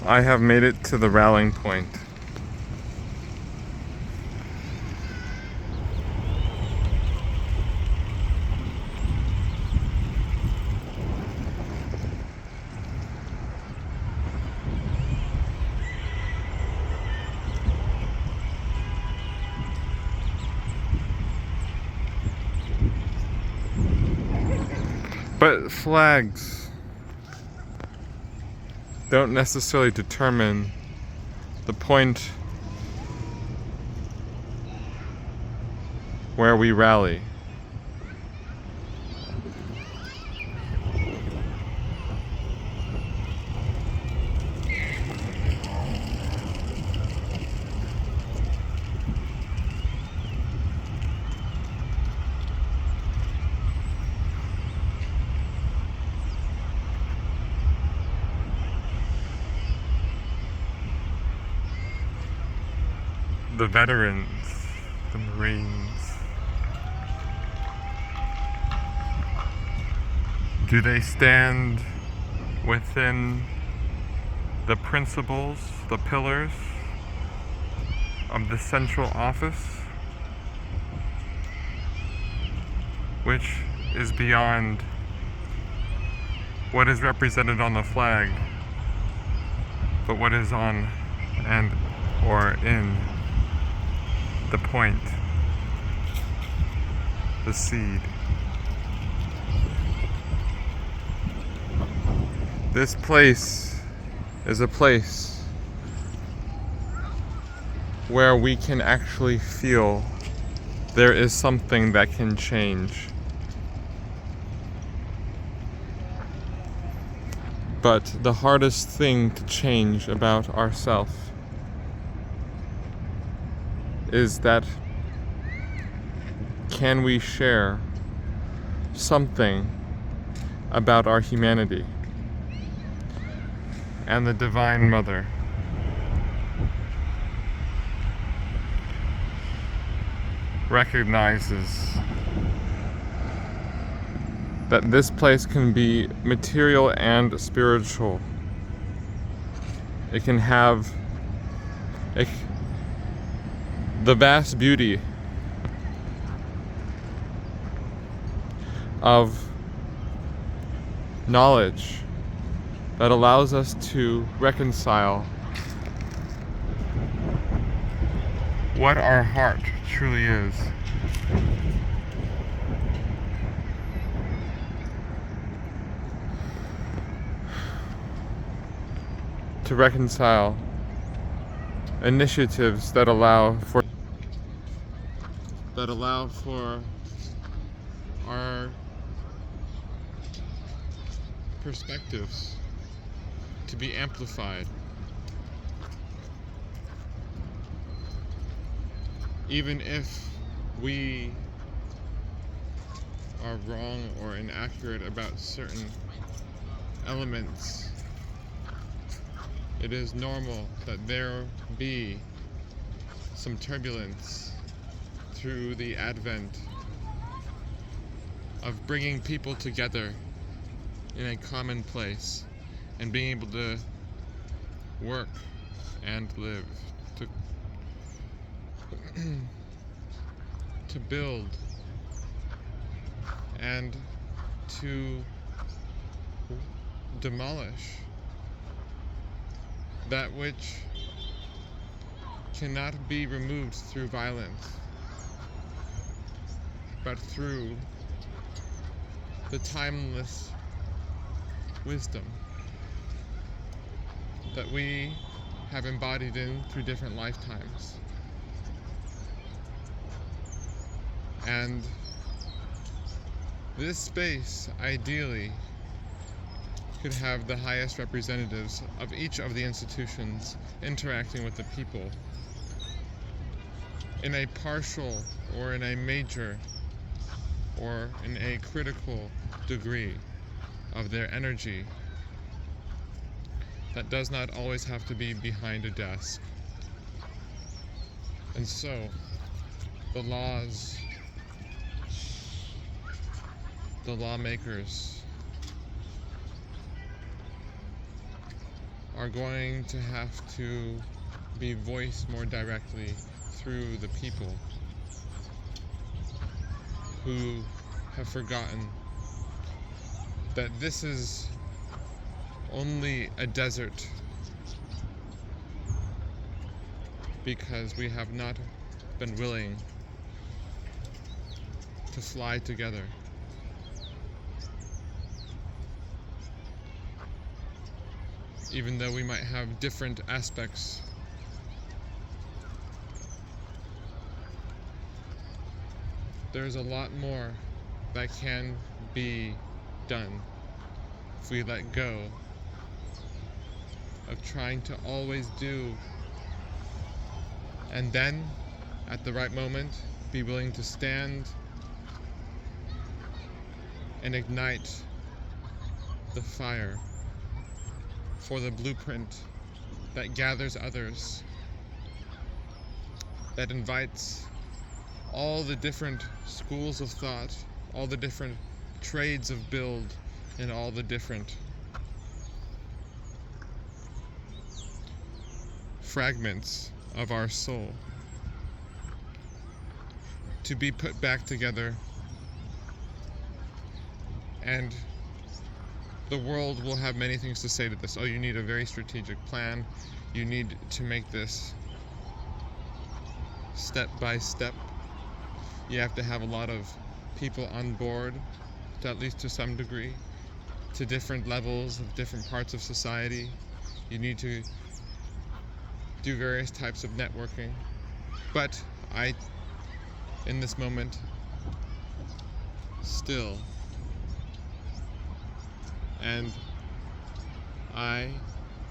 I have made it to the rallying point. But flags don't necessarily determine the point where we rally. The veterans, the Marines, do they stand within the principles, the pillars of the central office, which is beyond what is represented on the flag, but what is on and or in the point, the seed. This place is a place where we can actually feel there is something that can change. But the hardest thing to change about ourselves is that can we share something about our humanity? And the Divine Mother recognizes that this place can be material and spiritual. It can have the vast beauty of knowledge that allows us to reconcile what our heart truly is. To reconcile initiatives that allow for our perspectives to be amplified, even if we are wrong or inaccurate about certain elements. It is normal that there be some turbulence through the advent of bringing people together in a common place and being able to work and live, to build and to demolish that which cannot be removed through violence, but through the timeless wisdom that we have embodied in through different lifetimes. And this space, ideally, could have the highest representatives of each of the institutions interacting with the people in a partial or in a major or in a critical degree of their energy that does not always have to be behind a desk. And so, the laws, the lawmakers, are going to have to be voiced more directly through the people who have forgotten that this is only a desert because we have not been willing to fly together. Even though we might have different aspects, there's a lot more that can be done if we let go of trying to always do, and then at the right moment be willing to stand and ignite the fire for the blueprint that gathers others, that invites all the different schools of thought, all the different trades of build, and all the different fragments of our soul to be put back together, and the world will have many things to say to this. Oh, you need a very strategic plan. You need to make this step by step. You have to have a lot of people on board, at least to some degree, to different levels of different parts of society. You need to do various types of networking. But I, in this moment, still, and I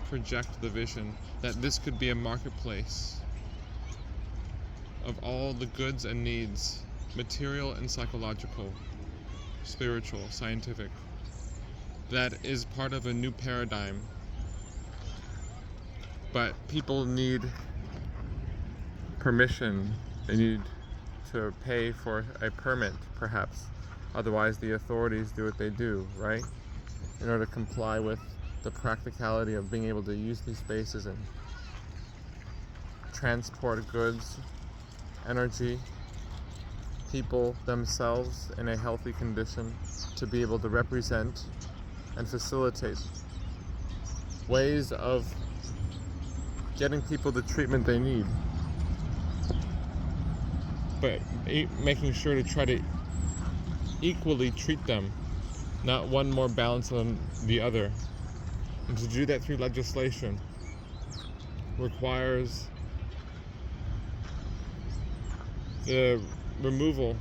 project the vision that this could be a marketplace of all the goods and needs, material and psychological, spiritual, scientific, that is part of a new paradigm. But people need permission. They need to pay for a permit, perhaps. Otherwise, the authorities do what they do, right? In order to comply with the practicality of being able to use these spaces and transport goods, energy, people themselves in a healthy condition to be able to represent and facilitate ways of getting people the treatment they need, but making sure to try to equally treat them, not one more balanced than the other. And to do that through legislation requires the removal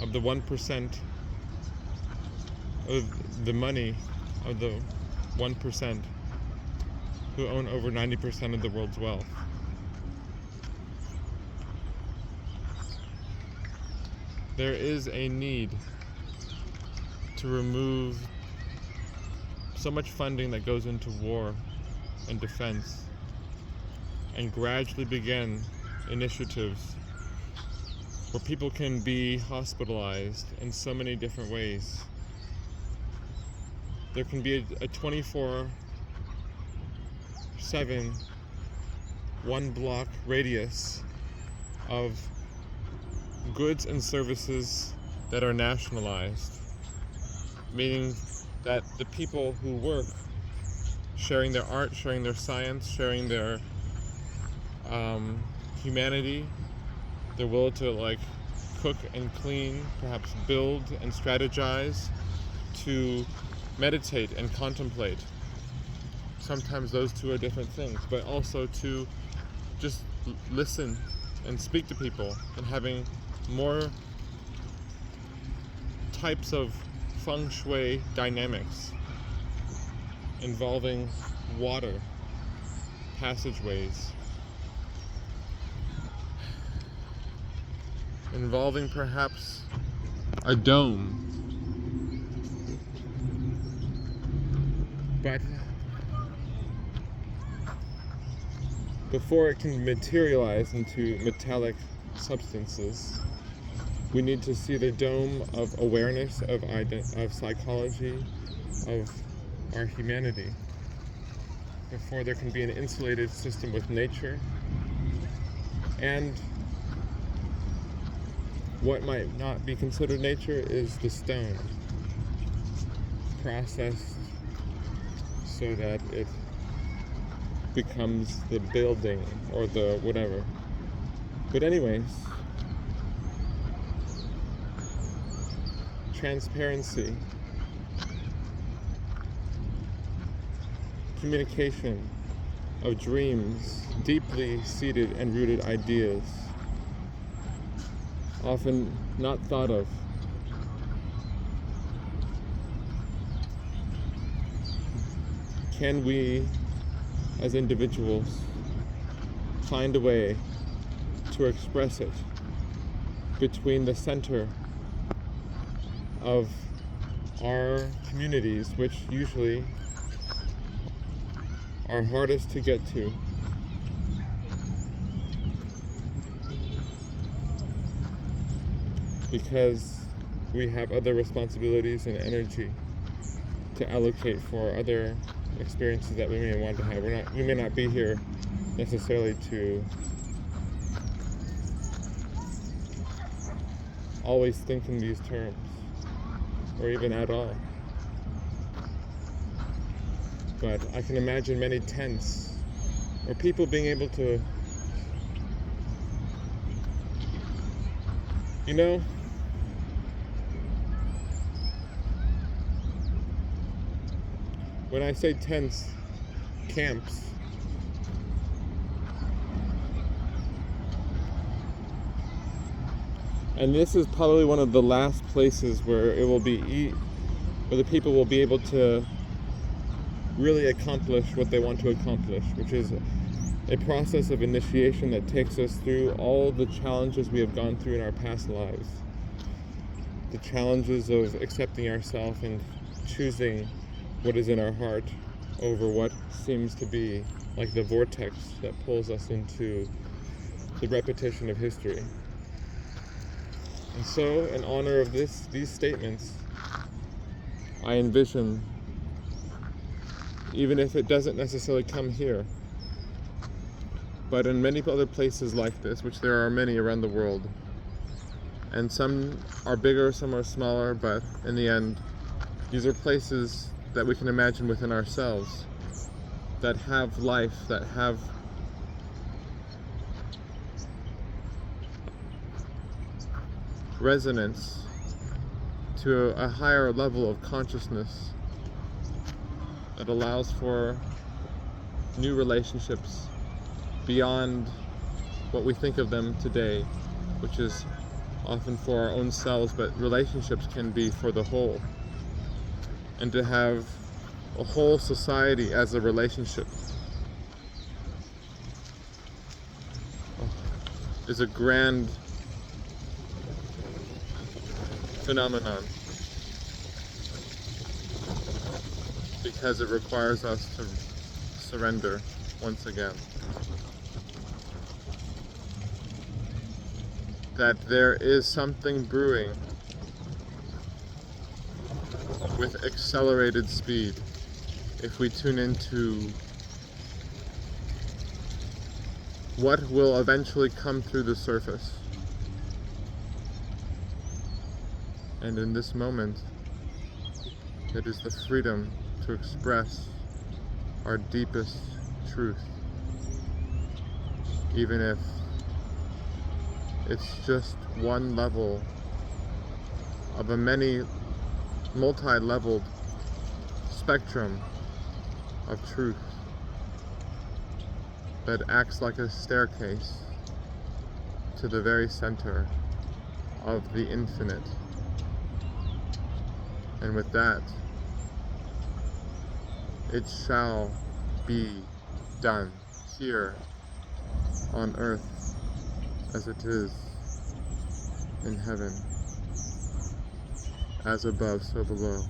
of the 1% of the money of the 1% who own over 90% of the world's wealth. There is a need to remove so much funding that goes into war and defense, and gradually begin initiatives where people can be hospitalized in so many different ways. There can be a 24/7 one-block radius of goods and services that are nationalized, meaning that the people who work, sharing their art, sharing their science, sharing their humanity, they're willing to cook and clean, perhaps build and strategize, to meditate and contemplate. Sometimes those two are different things, but also to just listen and speak to people, and having more types of feng shui dynamics involving water, passageways, involving perhaps a dome. But before it can materialize into metallic substances, we need to see the dome of awareness, of psychology, of our humanity. before there can be an insulated system with nature. And what might not be considered nature is the stone, processed so that it becomes the building or the whatever. But anyways, transparency, communication of dreams, deeply seated and rooted ideas, often not thought of. Can we, as individuals, find a way to express it between the center of our communities, which usually are hardest to get to, because we have other responsibilities and energy to allocate for other experiences that we may want to have. We may not be here necessarily to always think in these terms, or even at all. But I can imagine many tents, or people being able to, when I say tents, camps, and this is probably one of the last places where it will be, where the people will be able to really accomplish what they want to accomplish, which is a process of initiation that takes us through all the challenges we have gone through in our past lives. The challenges of accepting ourselves and choosing what is in our heart over what seems to be like the vortex that pulls us into the repetition of history. And so, in honor of these statements, I envision, even if it doesn't necessarily come here, but in many other places like this, which there are many around the world, and some are bigger, some are smaller, but in the end, these are places that we can imagine within ourselves, that have life, that have resonance to a higher level of consciousness that allows for new relationships beyond what we think of them today, which is often for our own selves, but relationships can be for the whole. And to have a whole society as a relationship is a grand phenomenon, because it requires us to surrender once again. That there is something brewing with accelerated speed if we tune into what will eventually come through the surface. And in this moment, it is the freedom to express our deepest truth, even if it's just one level of a multi-leveled spectrum of truth that acts like a staircase to the very center of the infinite. And with that, it shall be done here on earth as it is in heaven. As above, so below.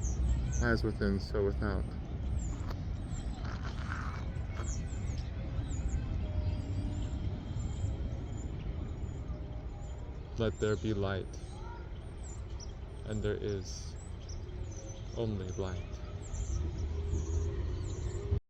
As within, so without. Let there be light, and there is only light.